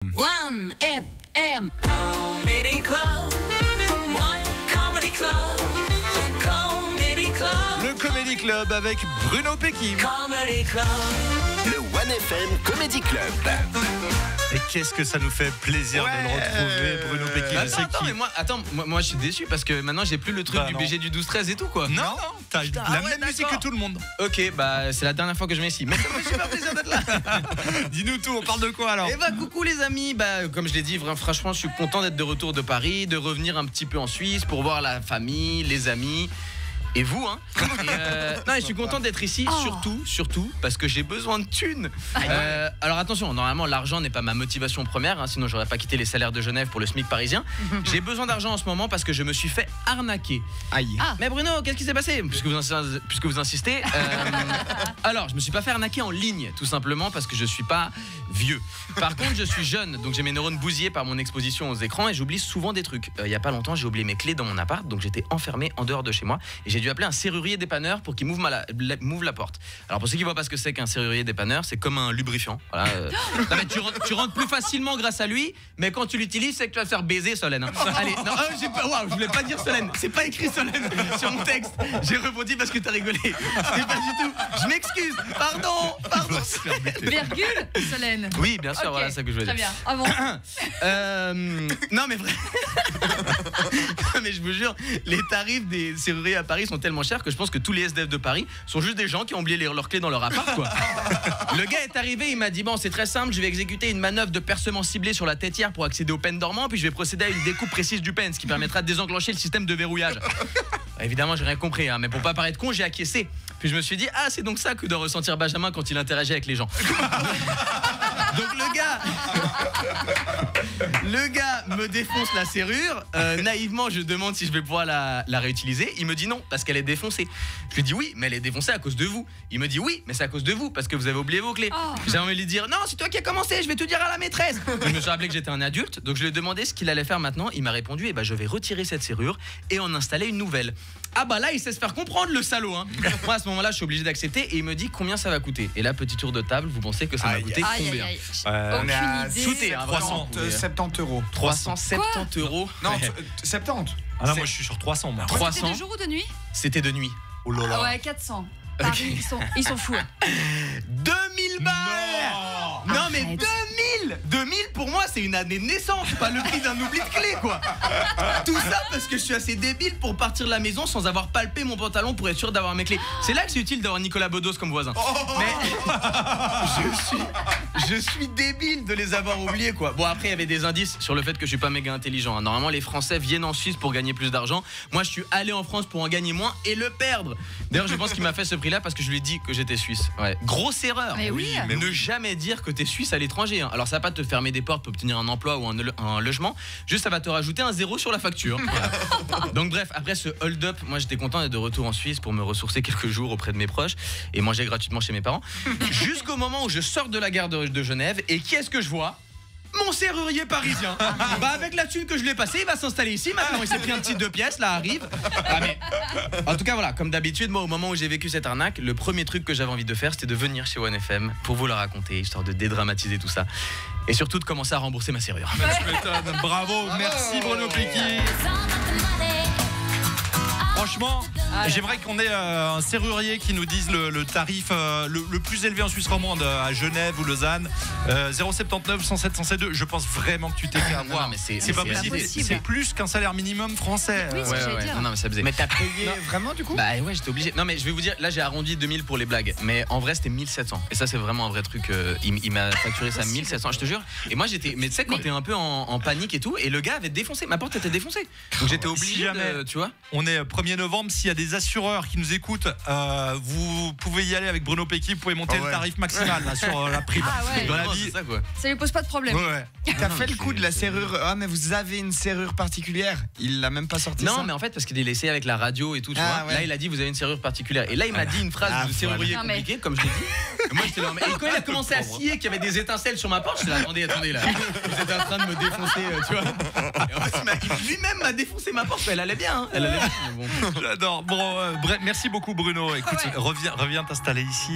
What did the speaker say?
1FM Comedy Club. One Comedy Club. Comedy Club. Le Comedy Club avec Bruno Pekim. Comedy Club. Le 1FM Comedy Club. Et qu'est-ce que ça nous fait plaisir de le retrouver, Bruno Pekim. Moi je suis déçu parce que maintenant j'ai plus le truc du non. BG du 12-13 et tout quoi. Non, t'as la même musique que tout le monde. Ok, bah c'est la dernière fois que je viens ici. Mais ça me fait super plaisir d'être là. Dis-nous tout, on parle de quoi alors? Et bah coucou les amis, bah comme je l'ai dit, franchement je suis content d'être de retour de Paris, de revenir un petit peu en Suisse pour voir la famille, les amis. Et vous, hein. Non, et je suis content d'être ici, surtout parce que j'ai besoin de thunes. Alors attention, normalement l'argent n'est pas ma motivation première, hein, sinon j'aurais pas quitté les salaires de Genève pour le SMIC parisien. J'ai besoin d'argent en ce moment parce que je me suis fait arnaquer. Aïe. Mais Bruno, qu'est-ce qui s'est passé puisque vous insistez. Alors, je me suis pas fait arnaquer en ligne, tout simplement parce que je suis pas vieux. Par contre, je suis jeune, donc j'ai mes neurones bousillés par mon exposition aux écrans et j'oublie souvent des trucs. Il y a pas longtemps, j'ai oublié mes clés dans mon appart, donc j'étais enfermé en dehors de chez moi et j'ai dû appeler un serrurier dépanneur pour qu'il m'ouvre la porte. Alors pour ceux qui voient pas ce que c'est qu'un serrurier dépanneur, c'est comme un lubrifiant. Voilà. Non, mais tu rentres plus facilement grâce à lui, mais quand tu l'utilises, c'est que tu vas te faire baiser, Solène. Hein. Allez, non, je voulais pas dire Solène. C'est pas écrit Solène sur mon texte. J'ai rebondi parce que t'as rigolé. C'était pas du tout. Je m'excuse. Pardon. Virgule, Solène. Oui, bien sûr. Ok, Voilà, c'est ça que je veux dire. Très bien. Ah bon. Non mais vrai. Mais je vous jure, les tarifs des serruriers à Paris sont tellement chers que je pense que tous les SDF de Paris sont juste des gens qui ont oublié leurs clés dans leur appart quoi. Le gars est arrivé, il m'a dit bon c'est très simple, je vais exécuter une manœuvre de percement ciblé sur la têtière pour accéder au pen dormant, puis je vais procéder à une découpe précise du pen, ce qui permettra de désenclencher le système de verrouillage. Évidemment j'ai rien compris hein, mais pour pas paraître con j'ai acquiescé. Puis je me suis dit ah c'est donc ça que doit ressentir Benjamin quand il interagit avec les gens. Donc le gars me défonce la serrure. Naïvement, je demande si je vais pouvoir la réutiliser. Il me dit non, parce qu'elle est défoncée. Je lui dis oui, mais elle est défoncée à cause de vous. Il me dit oui, mais c'est à cause de vous, parce que vous avez oublié vos clés. J'ai envie de lui dire non, c'est toi qui as commencé, je vais te dire à la maîtresse. Je me suis rappelé que j'étais un adulte, donc je lui ai demandé ce qu'il allait faire maintenant. Il m'a répondu eh ben, je vais retirer cette serrure et en installer une nouvelle. Ah bah là, il sait se faire comprendre le salaud. Hein. Moi à ce moment-là, je suis obligé d'accepter et il me dit combien ça va coûter. Et là, petit tour de table, vous pensez que ça m'a coûté combien? On est à shooter, hein, 370 euros. 370 euros. Non, 70. Ah non, moi je suis sur 300 moi. 300. C'était de jour ou de nuit? C'était de nuit. Oh là là. Ah ouais, 400. Paris, ils sont fous. 2000 balles. Non mais 2000 pour moi c'est une année de naissance, pas le prix d'un oubli de clé quoi. Tout ça parce que je suis assez débile pour partir de la maison sans avoir palpé mon pantalon pour être sûr d'avoir mes clés. C'est là que c'est utile d'avoir Nicolas Bedos comme voisin. Mais je suis débile de les avoir oubliés quoi. Bon après il y avait des indices sur le fait que je suis pas méga intelligent hein. Normalement les Français viennent en Suisse pour gagner plus d'argent. Moi je suis allé en France pour en gagner moins et le perdre. D'ailleurs je pense qu'il m'a fait ce prix là parce que je lui ai dit que j'étais suisse. Ouais. Grosse erreur. Mais oui. Mais ne jamais dire que t'es suisse à l'étranger hein. Alors ça va pas te fermer des portes pour obtenir un emploi ou un logement. Juste ça va te rajouter un zéro sur la facture. Voilà. Donc bref, après ce hold-up, moi j'étais content d'être de retour en Suisse pour me ressourcer quelques jours auprès de mes proches et manger gratuitement chez mes parents. Jusqu'au moment où je sors de la gare de Genève et qui est-ce que je vois? Mon serrurier parisien. Bah avec la thune que je lui ai passée, il va s'installer ici maintenant. Il s'est pris un petit 2 pièces, là arrive. Ah mais en tout cas voilà, comme d'habitude, moi au moment où j'ai vécu cette arnaque, le premier truc que j'avais envie de faire, c'était de venir chez 1FM pour vous la raconter, histoire de dédramatiser tout ça. Et surtout de commencer à rembourser ma serrure. Tu m'étonnes. Bravo, merci Bruno Pekim. Franchement, j'aimerais qu'on ait un serrurier qui nous dise le tarif le plus élevé en Suisse romande à Genève ou Lausanne. 079 107 102. Je pense vraiment que tu t'es fait avoir. Non, mais c'est pas possible. C'est plus qu'un salaire minimum français. Oui, c'est ce que j'allais dire. Non, mais ça faisait. Mais t'as payé vraiment du coup? Bah ouais, j'étais obligé. Non mais je vais vous dire, là j'ai arrondi 2000 pour les blagues, mais en vrai c'était 1700. Et ça c'est vraiment un vrai truc. Il m'a facturé ça 1700, je te jure. Et moi j'étais, mais tu sais quand t'es un peu en panique et tout, et le gars avait défoncé, ma porte était défoncée. Donc j'étais obligé de, tu vois. On est 1er novembre, s'il y a des assureurs qui nous écoutent, vous pouvez y aller avec Bruno Pekim, vous pouvez monter le tarif maximal là, sur la prime. Dans la vie, ça, quoi. Ça lui pose pas de problème. Ouais. T'as fait le coup de la serrure. Ah mais vous avez une serrure particulière. Il l'a même pas sorti. Non ça mais en fait parce qu'il est laissé avec la radio et tout tu vois. Ouais. Là il a dit vous avez une serrure particulière. Et là il m'a dit une phrase de serrurier compliqué comme je l'ai dit. Et moi j'étais là. Et quand il a commencé à scier qu'il y avait des étincelles sur ma porte, je suis là attendez là. Vous êtes en train de me défoncer tu vois. Et en fait lui-même m'a défoncé ma porte. Elle allait bien hein. Elle allait bien. J'adore. Bon bref, merci beaucoup Bruno. Écoute, reviens t'installer ici.